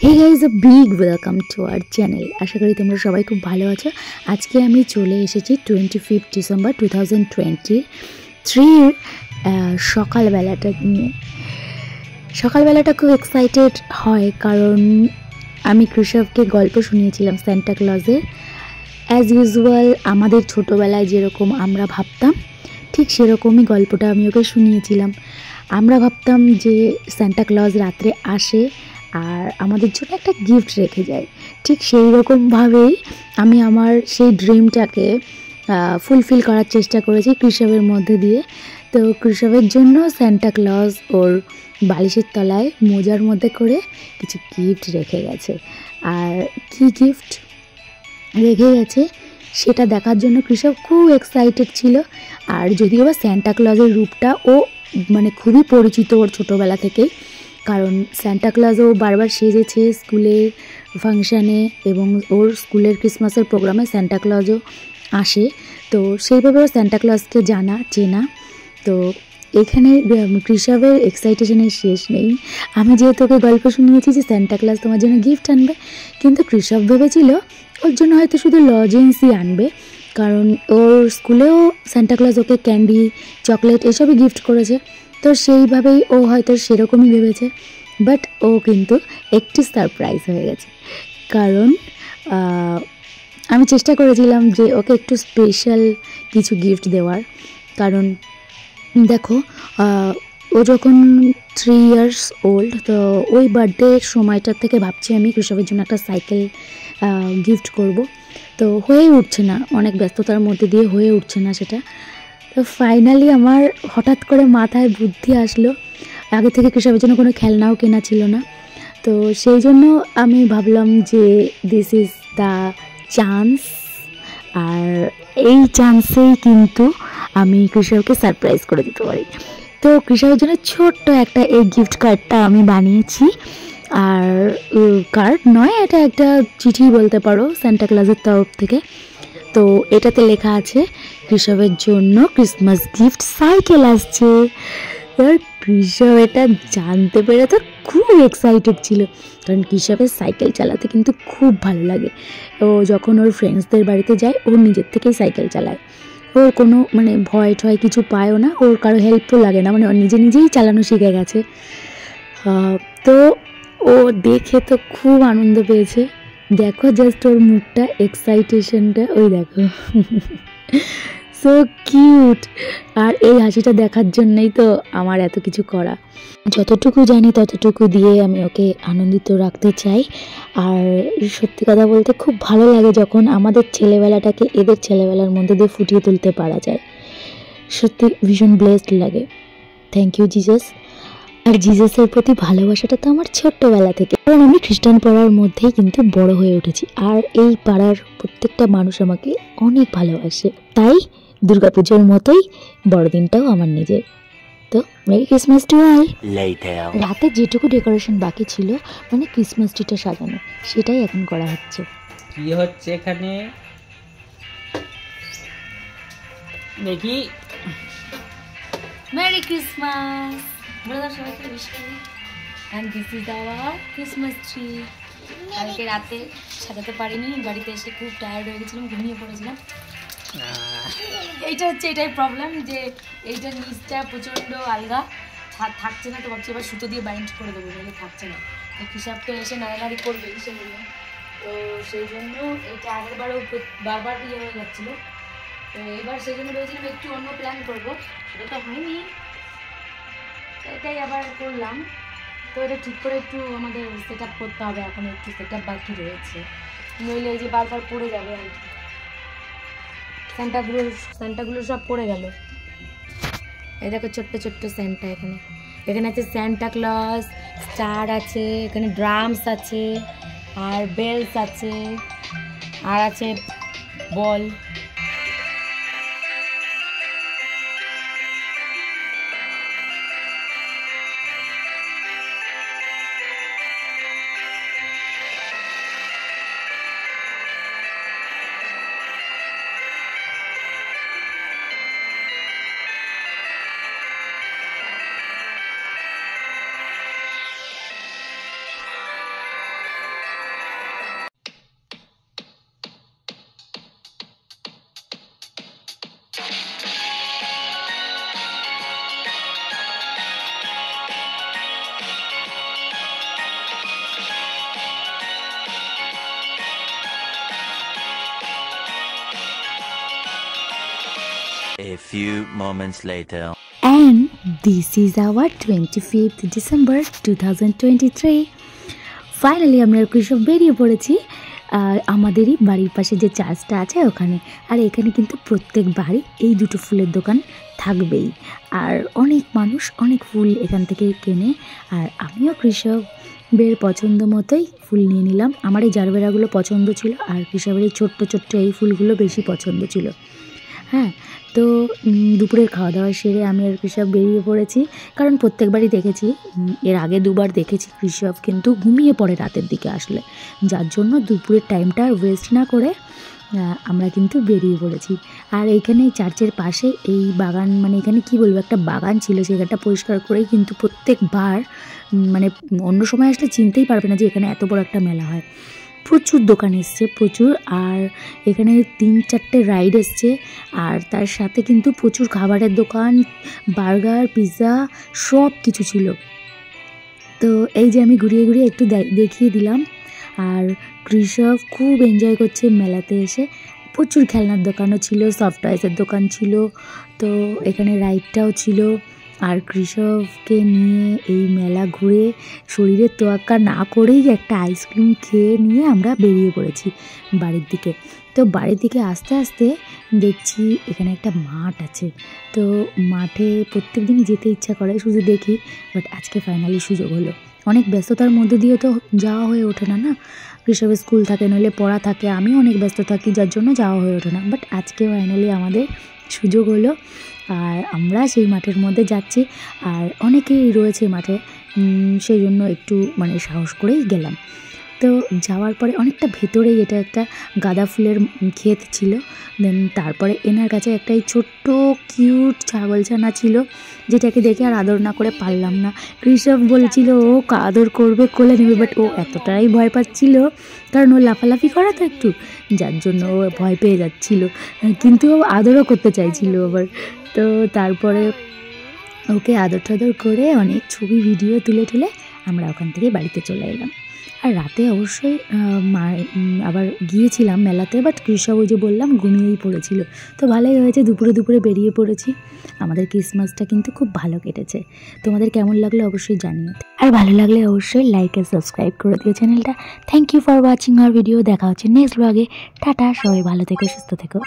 Hey guys, a big welcome to our channel. আশা করি তোমরা সবাই খুব ভালো আছো। আজকে আমি চলে এসেছি 25 ডিসেম্বর 2023 সকালবেলাটা নিয়ে। সকালবেলাটা খুব এক্সাইটেড হয়, কারণ আমি কৃষককে গল্প শুনিয়েছিলাম সান্টা ক্লজের। অ্যাজ ইউজুয়াল আমাদের ছোটোবেলায় যেরকম আমরা ভাবতাম, ঠিক সেরকমই গল্পটা আমি ওকে শুনিয়েছিলাম। আমরা ভাবতাম যে সান্টা ক্লজ রাত্রে আসে আর আমাদের জন্য একটা গিফট রেখে যায়। ঠিক সেই রকমভাবেই আমি আমার সেই ড্রিমটাকে ফুলফিল করার চেষ্টা করেছি কৃষকের মধ্যে দিয়ে। তো কৃষকের জন্য সান্টা ক্লজ ওর বালিশের তলায় মোজার মধ্যে করে কিছু গিফট রেখে গেছে। আর কী গিফট রেখে গেছে সেটা দেখার জন্য কৃষক খুব এক্সাইটেড ছিল। আর যদিও বা সান্টা ক্লজের রূপটা ও মানে খুবই পরিচিত ওর ছোটোবেলা থেকেই, কারণ সান্টা ক্লজও বারবার সেজেছে স্কুলের ফাংশানে, এবং ওর স্কুলের ক্রিসমাসের প্রোগ্রামে সান্টা ক্লজও আসে। তো সেইভাবেও সান্টা ক্লজকে জানা চেনা। তো এখানে কৃষকের এক্সাইটেশনের শেষ নেই। আমি যেহেতু ওকে গল্প শুনিয়েছি যে সান্টা ক্লজ তোমার জন্য গিফট আনবে, কিন্তু কৃষক ভেবেছিল ওর জন্য হয়তো শুধু লজেন্সই আনবে, কারণ ওর স্কুলেও সান্টা ক্লজ ওকে ক্যান্ডি, চকলেট এসবই গিফট করেছে। তো সেইভাবেই ও হয়তো সেরকমই ভেবেছে। বাট ও কিন্তু একটু সারপ্রাইজ হয়ে গেছে, কারণ আমি চেষ্টা করেছিলাম যে ওকে একটু স্পেশাল কিছু গিফট দেওয়ার। কারণ দেখো, ও যখন 3 ইয়ার্স ওল্ড, তো ওই বার্থডের সময়টার থেকে ভাবছি আমি কৃষকের জন্য একটা সাইকেল গিফট করব। তো হয়ে উঠছে না, অনেক ব্যস্ততার মধ্যে দিয়ে হয়ে উঠছে না সেটা। তো ফাইনালি আমার হঠাৎ করে মাথায় বুদ্ধি আসলো। আগে থেকে কৃষকের জন্য কোনো খেলনাও কেনা ছিল না, তো সেই জন্য আমি ভাবলাম যে দিস ইজ দ্য চান্স। আর এই চান্সেই কিন্তু আমি কৃষককে সারপ্রাইজ করে দিতে পারি। তো কৃষকের জন্য ছোট্ট একটা এই গিফট কার্ডটা আমি বানিয়েছি। আর কার্ড নয়, এটা একটা চিঠি বলতে পারো সান্টা ক্লজের তরফ থেকে। তো এটাতে লেখা আছে কৃষকের জন্য ক্রিসমাস গিফট সাইকেল আসছে। এবার কৃষক এটা জানতে পেরে তো খুব এক্সাইটেড ছিল, কারণ কৃষকের সাইকেল চালাতে কিন্তু খুব ভালো লাগে। ও যখন ওর ফ্রেন্ডসদের বাড়িতে যায় ওর নিজের থেকেই সাইকেল চালায়। ওর কোনো মানে ভয় ঠয় কিছু পায়ও না, ওর কারো হেল্পও লাগে না, মানে ও নিজে নিজেই চালানো শিখে গেছে। তো ও দেখে তো খুব আনন্দ পেয়েছে। দেখো জাস্ট ওর মুখটা, এক্সাইটেশনটা, ওই দেখো সো কিউট। আর এই হাসিটা দেখার জন্যই তো আমার এত কিছু করা। যতটুকু জানি ততটুকু দিয়ে আমি ওকে আনন্দিত রাখতে চাই। আর সত্যি কথা বলতে খুব ভালো লাগে যখন আমাদের ছেলেবেলাটাকে এদের ছেলেবেলার মধ্যে দিয়ে ফুটিয়ে তুলতে পারা যায়। সত্যি ভীষণ ব্লেসড লাগে। Thank you Jesus. আর জিজাসের প্রতি ভালোবাসাটা তো আমার ছোট্টবেলা থেকে, কারণ আমি খ্রিস্টান পাড়ার মধ্যেই কিন্তু বড় হয়ে উঠেছি। আর এই পাড়ার প্রত্যেকটা মানুষ আমাকে অনেক ভালোবাসে, তাই দুর্গাপুজোর মতোই বড়দিনটাও আমার নিজের। তো মেরি ক্রিসমাস টু অল। রাতে যেটুকু ডেকোরেশন বাকি ছিল, মানে ক্রিসমাস ট্রিটা সাজানো, সেটাই এখন করা হচ্ছে। কি হচ্ছে এখানে দেখি। মেরি ক্রিসমাস ব্রাদার, সবাইকে উইশ করি। And this is our Christmas tree. কালকে রাতে সাজাতে পারিনি, বাড়িতে এসে খুব টায়ার্ড হয়ে গেছিলাম, ঘুমিয়ে পড়েছিলাম। এইটা হচ্ছে, এটাই প্রবলেম যে এইটার নিচটা প্রচণ্ড আলগা, থাকছে না। তো ভাবছি এবার সুতো দিয়ে বাইন্ড করে দেবো, নাহলে থাকছে না। হিসাব তো এসে নাড়ানাড়ি করবে হিসেবে, তো সেই জন্য এটা আগেরবারও বারবার ইয়ে হয়ে যাচ্ছিলো। তো এবার সেই জন্য ভেবেছিলাম একটু অন্য প্ল্যান করবো, সেটা তো হয়নি, এটাই আবার করলাম। তো এটা ঠিক করে একটু আমাদের সেট আপ করতে হবে, এখন একটু সেট আপ বাকি রয়েছে, নইলে এই যে বারবার পড়ে যাবে আর কি। স্যান্টাগুলো সব পড়ে গেল। এই দেখো ছোট্ট ছোট্ট স্যান্টা, এখানে এখানে আছে সান্টা ক্লজ, স্টার আছে, এখানে ড্রামস আছে, আর বেলস আছে, আর আছে বল। A few moments later. And this is our 25th December 2023. Finally আমরা কৃষক বেরিয়ে পড়েছি আমাদেরই বাড়ির পাশে যে চার্চটা আছে ওখানে। আর এখানে কিন্তু প্রত্যেক বাড়ি এই দুটো ফুলের দোকান থাকবেই, আর অনেক মানুষ অনেক ফুল এখান থেকে কেনে। আর আমিও কৃষকের পছন্দ মতোই ফুল নিয়ে নিলাম। আমার এই জারবেরাগুলো পছন্দ ছিল, আর কৃষকের এই ছোট্ট ছোট্ট এই ফুলগুলো বেশি পছন্দ ছিল। হ্যাঁ, তো দুপুরের খাওয়া দাওয়া সেরে আমি আর কৃষক বেরিয়ে পড়েছি, কারণ প্রত্যেকবারই দেখেছি, এর আগে দুবার দেখেছি কৃষক কিন্তু ঘুমিয়ে পড়ে রাতের দিকে আসলে, যার জন্য দুপুরের টাইমটা ওয়েস্ট না করে আমরা কিন্তু বেরিয়ে পড়েছি। আর এইখানে চার্চের পাশে এই বাগান, মানে এখানে কি বলবো, একটা বাগান ছিল, সেখানটা পরিষ্কার করেই কিন্তু প্রত্যেকবার, মানে অন্য সময় আসলে চিনতেই পারবে না যে এখানে এত বড় একটা মেলা হয়। প্রচুর দোকান এসছে, প্রচুর। আর এখানে 3-4টে রাইড এসছে, আর তার সাথে কিন্তু প্রচুর খাবারের দোকান, বার্গার, পিৎজা সব কিছু ছিল। তো এই যে আমি ঘুরিয়ে ঘুরিয়ে একটু দেখিয়ে দিলাম। আর কৃষক খুব এনজয় করছে মেলাতে এসে। প্রচুর খেলনার দোকানও ছিল, সফট টয়েসের দোকান ছিল, তো এখানে রাইডটাও ছিল। আর কৃষককে নিয়ে এই মেলা ঘুরে শরীরের তোয়াক্কা না করেই একটা আইসক্রিম খেয়ে নিয়ে আমরা বেরিয়ে পড়েছি বাড়ির দিকে। তো বাড়ির দিকে আস্তে আস্তে দেখছি এখানে একটা মাঠ আছে, তো মাঠে প্রত্যেক দিনই যেতে ইচ্ছা করে, শুধু দেখি, বাট আজকে ফাইনালি সুযোগ হলো। অনেক ব্যস্ততার মধ্যে দিয়ে তো যাওয়া হয়ে ওঠে না, কৃষকের স্কুল থাকে, নইলে পড়া থাকে, আমিও অনেক ব্যস্ত থাকি, যার জন্য যাওয়া হয়ে ওঠে না। বাট আজকে ফাইনালি আমাদের সুযোগ হলো, আর আমরা সেই মাঠের মধ্যে যাচ্ছি। আর অনেকেই রয়েছে মাঠে, সেই জন্য একটু মানে সাহস করেই গেলাম। তো যাওয়ার পরে অনেকটা ভেতরেই এটা একটা গাঁদা ফুলের ক্ষেত ছিল। দেন তারপরে এনার কাছে একটা এই ছোট্ট কিউট ছাগলছানা ছিল, যেটাকে দেখে আর আদর না করে পারলাম না। কৃষক বলছিল ও আদর করবে, কোলে নেবে, বাট ও এতটাই ভয় পাচ্ছিল, কারণ ও লাফালাফি করা তো একটু, যার জন্য ও ভয় পেয়ে যাচ্ছিল, কিন্তু ও আদরও করতে চাইছিল আবার। তো তারপরে ওকে আদর টাদর করে অনেক ছবি ভিডিও তুলে আমরা ওখান থেকে বাড়িতে চলে এলাম। আর রাতে অবশ্যই আবার গিয়েছিলাম মেলাতে, বাট কৃষক ওই যে বললাম ঘুমিয়েই পড়েছিল। তো ভালোই হয়েছে, দুপুরে বেরিয়ে পড়েছি। আমাদের ক্রিসমাসটা কিন্তু খুব ভালো কেটেছে। তোমাদের কেমন লাগলো অবশ্যই জানিও, আর ভালো লাগলে অবশ্যই লাইক আর সাবস্ক্রাইব করে দিও চ্যানেলটা। Thank you for watching our video. দেখা হচ্ছে নেক্সট ব্লগে। টাটা, সবাই ভালো থেকো, সুস্থ থেকো।